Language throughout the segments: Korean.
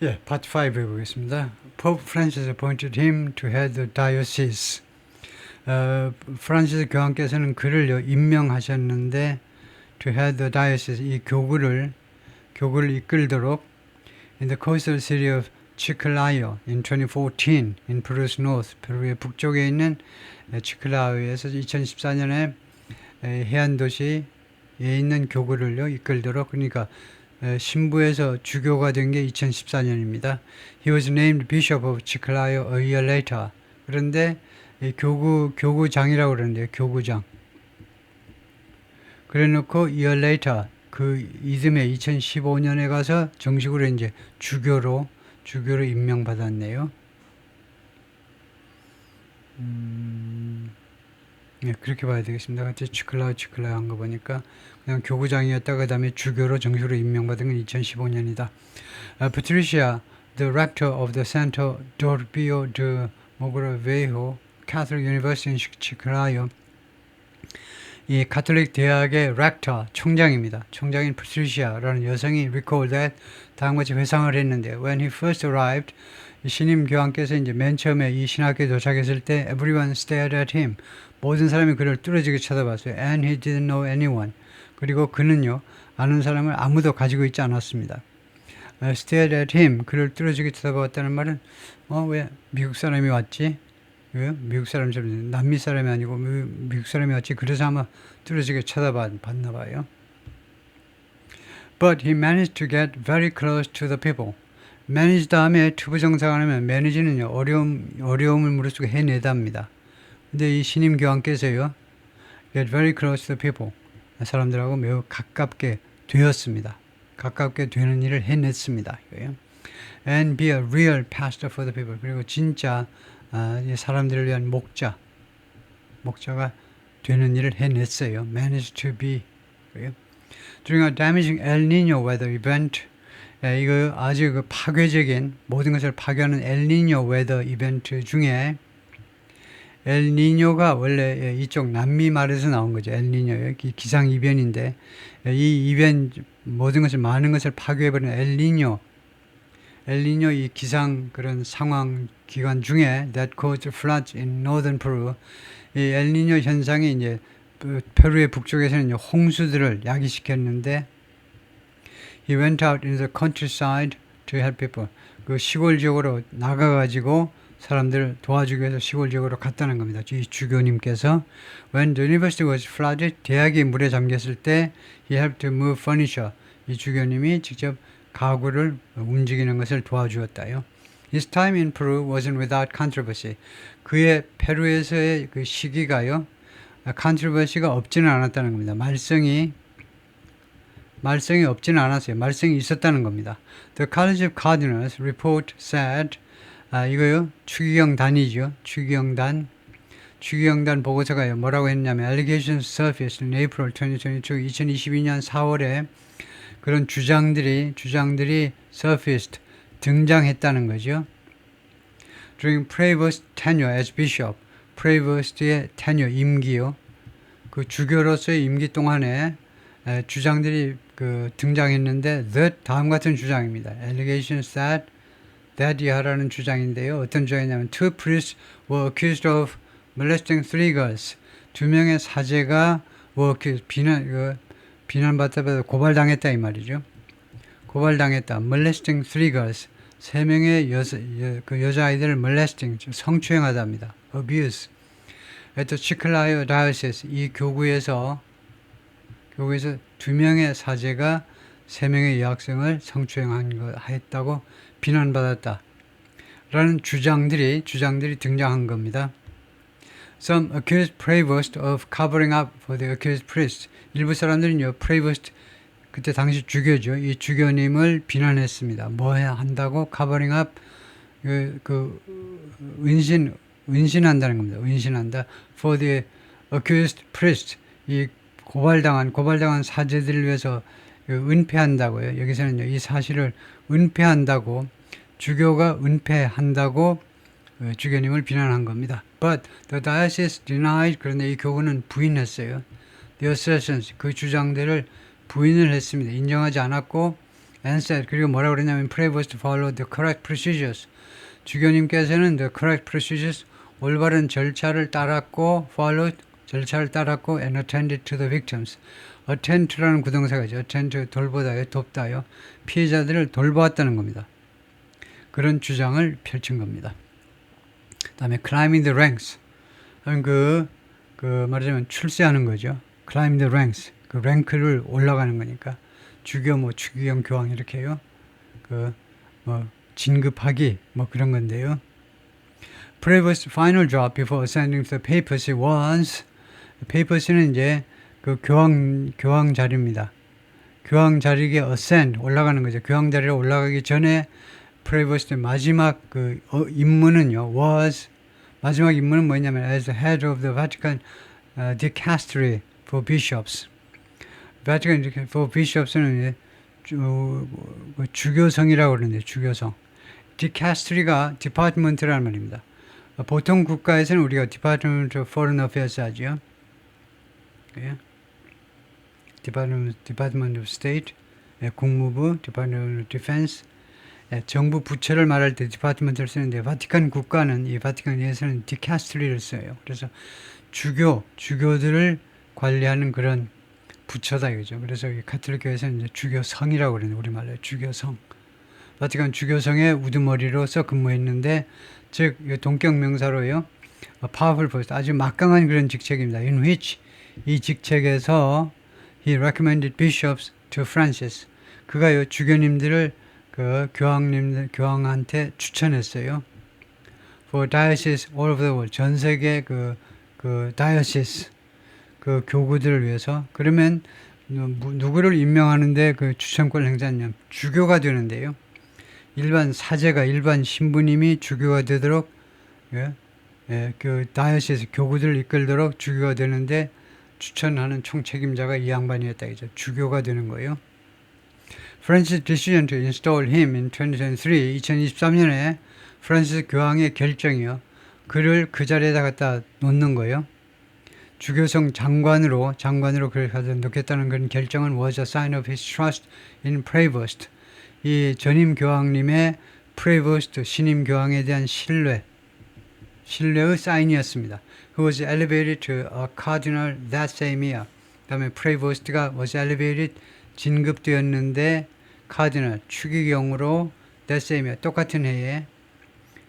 예, 파트 5 해보겠습니다. Pope Francis appointed him to head the diocese. 프란시스 교황께서는 그를 임명하셨는데 to head the diocese, 이 교구를 이끌도록 in the coastal city of Chiclayo in 2014 in Peru's north, 페루의 북쪽에 있는 치클라요에서 2014년에 해안 도시에 있는 교구를 이끌도록, 그러니까 신부에서 주교가 된 게 2014년입니다. He was named Bishop of Chiclayo a year later. 그런데 교구장이라고 그러는데요. 교구장. 그래놓고 year later, 그 이듬해 2015년에 가서 정식으로 이제 주교로 임명받았네요. 네, 그렇게 봐야 되겠습니다. 같이 치클라요 한 거 보니까 그냥 교구장이었다가 그 다음에 주교로 정식으로 임명받은 건 2015년이다. Patricia, the rector of the Santo Toribio de Mogrovejo Catholic University in Chiclayo, 이 가톨릭 대학의 rector, 총장입니다. 총장인 Patricia라는 여성이 recall that 다음과 같이 회상을 했는데, when he first arrived, 신임 교황께서 이제 맨 처음에 이 신학교에 도착했을 때 everyone stared at him. 모든 사람이 그를 뚫어지게 쳐다봤어요. And he didn't know anyone. 그리고 그는요, 아는 사람을 아무도 가지고 있지 않았습니다. stared at him. 그를 뚫어지게 쳐다봤다는 말은 왜 미국 사람이 왔지? 왜 미국 사람처럼 남미 사람이 아니고 미국 사람이 왔지? 그래서 아마 뚫어지게 쳐다봤나 봐요. But he managed to get very close to the people. manage 다음에 투부정사가 하면 manage는요, 어려움을 무릅쓰고 해내답니다. 근데 이 신임 교황께서요, get very close to the people, 사람들하고 매우 가깝게 되었습니다. 가깝게 되는 일을 해냈습니다. And be a real pastor for the people. 그리고 진짜 사람들을 위한 목자가 되는 일을 해냈어요. managed to be. During a damaging El Nino weather event, 이거 아주 파괴적인, 모든 것을 파괴하는 엘니뇨 웨더 이벤트 중에, 엘니뇨가 원래 이쪽 남미 말에서 나온 거죠. 엘니뇨요. 기상 이변인데, 이 이변, 모든 것을, 많은 것을 파괴해버리는 엘니뇨 이 기상 그런 상황 기간 중에 that caused floods in northern Peru, 이 엘니뇨 현상이 이제 페루의 북쪽에서는 홍수들을 야기시켰는데, he went out in the countryside to help people. 그 시골 지역으로 나가가지고 사람들을 도와주기 위해서 시골 지역으로 갔다는 겁니다. 이 주교님께서 when the university was flooded, 대학이 물에 잠겼을 때 he helped to move furniture. 이 주교님이 직접 가구를 움직이는 것을 도와주었다요. His time in Peru wasn't without controversy. 그의 페루에서의 그 시기가요, controversy가 없지는 않았다는 겁니다. 말썽이 없지는 않았어요. 말썽이 있었다는 겁니다. The College of Cardinals report said, 이거요, 추기경단이죠. 추기경단 보고서가요, 뭐라고 했냐면, allegations surfaced in April 2022, 2022년 4월에 그런 주장들이 surfaced, 등장했다는 거죠. During Prevost tenure as bishop, Prevost의 tenure, 임기요, 그 주교로서의 임기 동안에 주장들이 등장했는데, that, 다음 같은 주장입니다. Allegations that 이하라는 주장인데요. 어떤 주장이냐면, two priests were accused of molesting three girls. 두 명의 사제가 were accused, 비난받다 고발당했다 이 말이죠. 고발당했다. molesting three girls. 세 명의 여자아이들을 molesting, 성추행하답니다. abuse. at the Chiclayo diocese, 이 교구에서 두 명의 사제가 세 명의 여학생을 성추행했다고 비난받았다. 라는 주장들이 등장한 겁니다. Some accused Prevost of covering up for the accused priest. 일부 사람들은요, Prevost, 그때 당시 주교죠. 이 주교님을 비난했습니다. 뭐 해야 한다고? covering up, 은신한다는 겁니다. 은신한다. for the accused priest. 이 고발당한 사제들을 위해서 은폐한다고요. 여기서는요, 이 사실을 은폐한다고, 주교가 은폐한다고 주교님을 비난한 겁니다. But the diocese denied, 그런데 이 교구는 부인했어요. The assertions, 그 주장들을 부인을 했습니다. 인정하지 않았고, and said, 그리고 뭐라고 그러냐면 pray was to follow the correct procedures. 주교님께서는 the correct procedures, 올바른 절차를 따랐고 followed, 절차를 따랐고 and attended to the victims. attend to라는 구동사가 있죠. attend to, 돌보다요, 돕다요. 피해자들을 돌보았다는 겁니다. 그런 주장을 펼친 겁니다. 그 다음에 climbing the ranks. 말하자면 출세하는 거죠. climb the ranks. 그 랭크를 올라가는 거니까. 주교, 주기영 교황 이렇게요. 진급하기, 그런 건데요. Prevost final job before ascending to the papacy was, papacy는 이제 그 교황 자리입니다. 교황 자리에 ascend, 올라가는 거죠. 교황 자리로 올라가기 전에 Prevost의 마지막 임무는요, 마지막 임무는 뭐냐면 as the head of the Vatican dicastery for bishops. Vatican for bishops는 주교성이라고 그러는데 주교성. dicastery가 department라는 말입니다. 보통 국가에서는 우리가 Department of Foreign Affairs 하죠. 예. Department of State, 국무부, Department of Defense, 정부 부처를 말할 때 디파트먼트를 쓰는데 바티칸 국가는 이 바티칸에서는 디카스트리를 써요. 그래서 주교들을 관리하는 그런 부처다 이거죠. 그래서 이 카톨릭 교회에서는 이제 주교성이라고 그러는데 우리말로 주교성. 바티칸 주교성의 우두머리로서 근무했는데 즉 동격 명사로요. powerful post, 아주 막강한 그런 직책입니다. In which 이 직책에서 he recommended bishops to Francis. 그가요 주교님들을 교황한테 추천했어요. For diocese all over the world, 전 세계 diocese 교구들을 위해서. 그러면 누구를 임명하는데 그 추천권을 행사하냐면 주교가 되는데요. 일반 사제가, 일반 신부님이 주교가 되도록 그 다이오시스 교구들을 이끌도록 주교가 되는데 추천하는 총책임자가 이 양반이었다 이죠. 주교가 되는 거예요. Francis' decision to install him in 2023년에 프란시스 교황의 결정이요. 그를 그 자리에다 갖다 놓는 거예요. 주교성 장관으로 그를 갖다 놓겠다는 그런 결정은 was a sign of his trust in Prevost. 이 전임 교황님의 Prevost 신임 교황에 대한 신뢰의 사인이었습니다. Who was elevated to a cardinal that same year. 그 다음에 Prevost가 was elevated 진급되었는데 카디널 추기경으로 that same year 똑같은 해에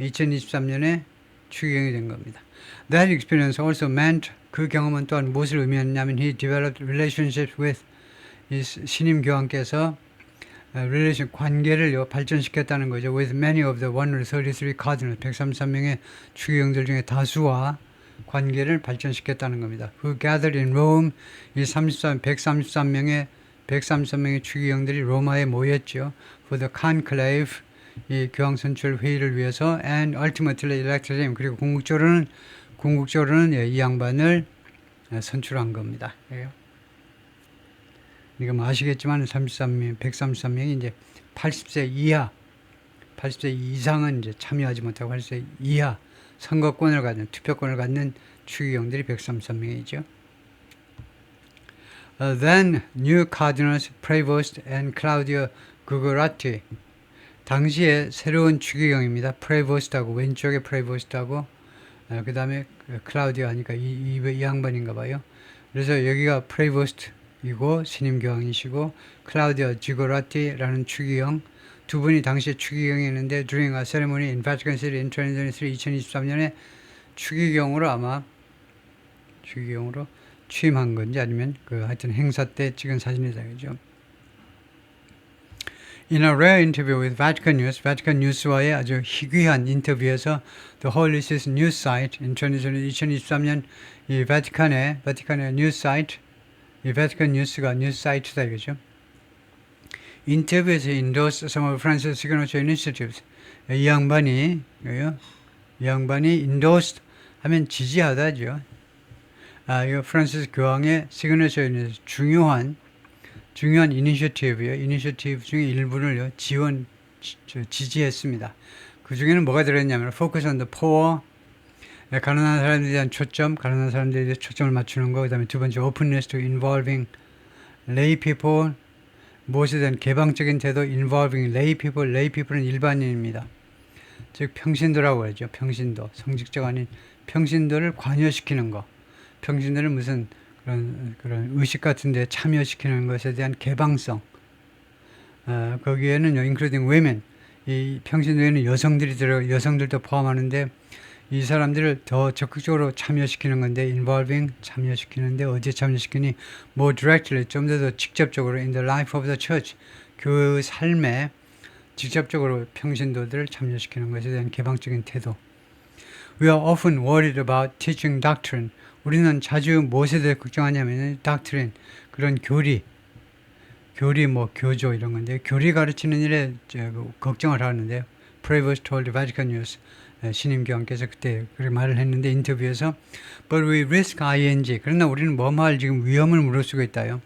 2023년에 추기경이 된 겁니다. That experience also meant 그 경험은 또한 무엇을 의미했냐면 he developed relationships with 신임 교황께서 관계를 발전시켰다는 거죠. With many of the 133 cardinals, 133명의 추기경들 중에 다수와 관계를 발전시켰다는 겁니다. Who gathered in Rome, 133명의 추기경들이 로마에 모였죠. For the conclave, 이 교황 선출 회의를 위해서, and ultimately elected him. 그리고 궁극적으로는 이 양반을 선출한 겁니다. 이거 아시겠지만 133명이 이제 80세 이상은 이제 참여하지 못하고 80세 이하 선거권을 갖는 투표권을 갖는 추기경들이 133명이죠. Then new cardinals Prevost and Claudio Gugoratti. 당시에 새로운 추기경입니다. Prevost하고 왼쪽에 Prevost하고 그 다음에 클라우디오 하니까 이 양반인가 봐요. 그래서 여기가 Prevost이고 신임 교황이시고 클라우디오 지고라티라는 추기경 두 분이 당시에 추기경이었는데 during a ceremony in Vatican City in 2023년에 추기경으로 취임한 건지 아니면 하여튼 행사 때 찍은 사진이다 그죠. In a rare interview with Vatican News와의 아주 희귀한 인터뷰에서 The Holy See News Site in 2023년 이 바티칸의 뉴스 사이트, 이 바티칸 뉴스가 뉴스 사이트다 이거죠. 인터뷰에서 endorsed some of Francis' signature initiatives. 이 양반이 endorsed 하면 지지하다죠. 이거 프란시스 교황의 시그너처 중요한 이니셔티브요. 이니셔티브 중에 일부를 지지했습니다. 그 중에는 뭐가 들어있냐면 focus on the poor, 가난한 사람들에 대한 가난한 사람들에 대한 초점을 맞추는 거. 그 다음에 두 번째 openness to involving lay people, 무엇에 대한 개방적인 태도 involving lay people. lay people은 일반인입니다. 즉 평신도라고 하죠. 평신도. 성직자가 아닌 평신도를 관여시키는 거. 평신도를 무슨 그런 의식 같은 데 참여시키는 것에 대한 개방성. 거기에는 including women. 이 평신도에는 여성들도 포함하는데 이 사람들을 더 적극적으로 참여시키는 건데 involving 참여시키는데 어디에 참여시키니 more directly 좀 더 직접적으로 in the life of the church 교회의 삶에 직접적으로 평신도들을 참여시키는 것에 대한 개방적인 태도. We are often worried about teaching doctrine. 우리는 자주 무엇에 대해 걱정하냐면 doctrine 그런 교리 뭐 교조 이런 건데 교리 가르치는 일에 걱정을 하는데요. Prevost told Vatican News 신임교황께서 그때 그렇게 말을 했는데 인터뷰에서 But we risk ing 그러나 우리는 뭐할 지금 위험을 무릅쓰고 있다요.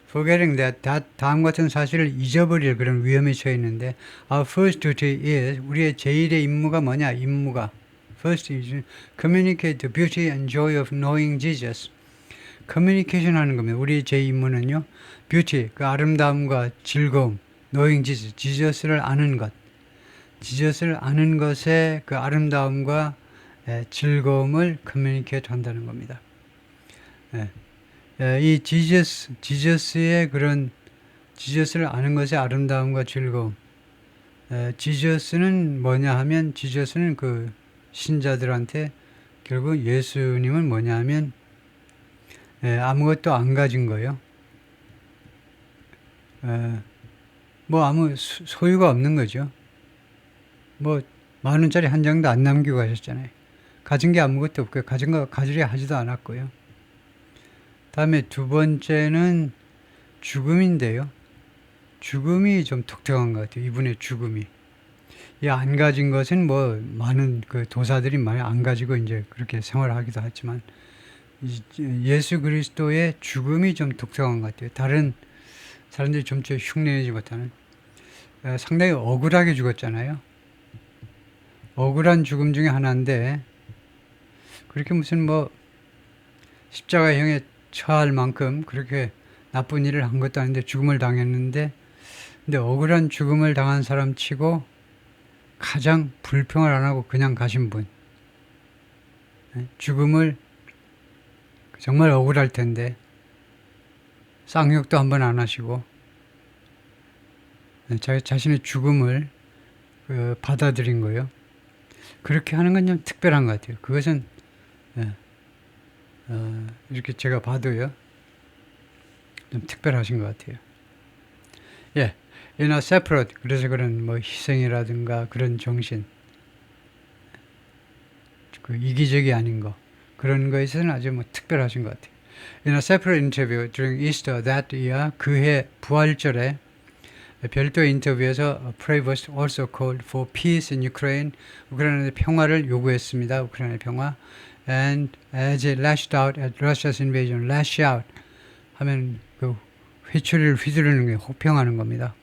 Forgetting that 다음 같은 사실을 잊어버릴 그런 위험에 처해 있는데 Our first duty is 우리의 제1의 임무가 뭐냐 임무가 First is communicate the beauty and joy of knowing Jesus. 커뮤니케이션 하는 겁니다. 우리 제 임무는요. 뷰티, 그 아름다움과 즐거움, knowing Jesus, 지저스를 아는 것. 지저스를 아는 것의 그 아름다움과 즐거움을 커뮤니케이트 한다는 겁니다. 이 지저스의 그런 지저스를 아는 것의 아름다움과 즐거움. 지저스는 뭐냐 하면 지저스는 그 신자들한테 결국 예수님은 뭐냐 하면 아무것도 안 가진 거예요. 뭐 아무 소유가 없는 거죠. 뭐 10,000원짜리 한 장도 안 남기고 가셨잖아요. 가진 게 아무것도 없고요. 가진 거 가지려 하지도 않았고요. 다음에 두 번째는 죽음인데요. 죽음이 좀 독특한 것 같아요. 이분의 죽음이. 이 안 가진 것은 뭐 많은 그 도사들이 많이 안 가지고 이제 그렇게 생활하기도 하지만 예수 그리스도의 죽음이 좀 독특한 것 같아요. 다른 사람들이 좀 흉내내지 못하는 상당히 억울하게 죽었잖아요. 억울한 죽음 중에 하나인데 그렇게 무슨 뭐 십자가형에 처할 만큼 그렇게 나쁜 일을 한 것도 아닌데 죽음을 당했는데 근데 억울한 죽음을 당한 사람 치고 가장 불평을 안 하고 그냥 가신 분. 죽음을 정말 억울할 텐데 쌍욕도 한번 안 하시고 자신의 죽음을 받아들인 거예요. 그렇게 하는 건 좀 특별한 것 같아요. 그것은 이렇게 제가 봐도요 좀 특별하신 것 같아요. in a separate 그래서 그런 뭐 희생이라든가 그런 정신 그 이기적이 아닌 거 그런 거에 있어서는 아주 뭐 특별하신 것 같아요. In a separate interview during Easter that year 그해 부활절에 별도 인터뷰에서 Prevost also called for peace in Ukraine 우크라이나의 평화를 요구했습니다. 우크라이나의 평화 and as it lashed out at Russia's invasion lash out 하면 그 회초리를 휘두르는 게 호평하는 겁니다.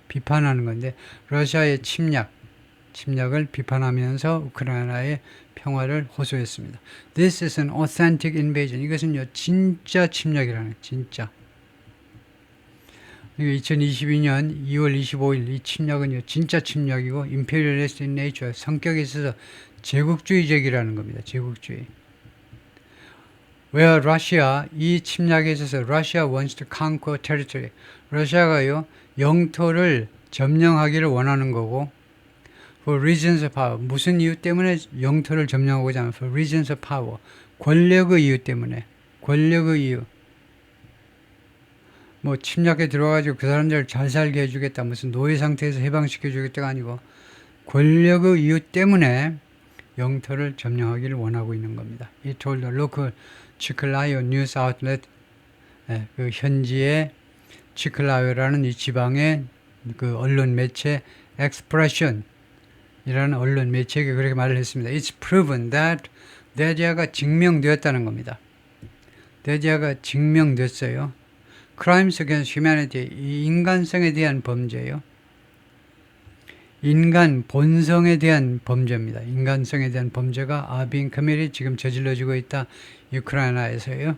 비판하는 건데 러시아의 침략을 비판하면서 우크라이나의 평화를 호소했습니다. This is an authentic invasion. 이것은요 진짜 침략이라는 진짜. 2022년 2월 25일 이 침략은요 진짜 침략이고 imperialist in nature 성격에 있어서 제국주의적이라는 겁니다. 제국주의. Where Russia 이 침략에 있어서 Russia wants to conquer territory. 러시아가요 영토를 점령하기를 원하는 거고 for reasons of power 무슨 이유 때문에 영토를 점령하고자 하면 for reasons of power 권력의 이유 때문에 권력의 이유 뭐 침략에 들어가지고 그 사람들을 잘 살게 해주겠다 무슨 노예 상태에서 해방시켜 주겠다가 아니고 권력의 이유 때문에 영토를 점령하기를 원하고 있는 겁니다. He told the local Chikalayo news outlet 그 현지의 치클라요라는 이 지방의 그 언론 매체 Expression 이라는 언론 매체에게 그렇게 말을 했습니다. It's proven that 데디아가 증명되었다는 겁니다. 데디아가 증명됐어요. Crimes against humanity, 이 인간성에 대한 범죄예요. 인간 본성에 대한 범죄입니다. 인간성에 대한 범죄가 are being committed, 지금 저질러지고 있다. 우크라이나에서요.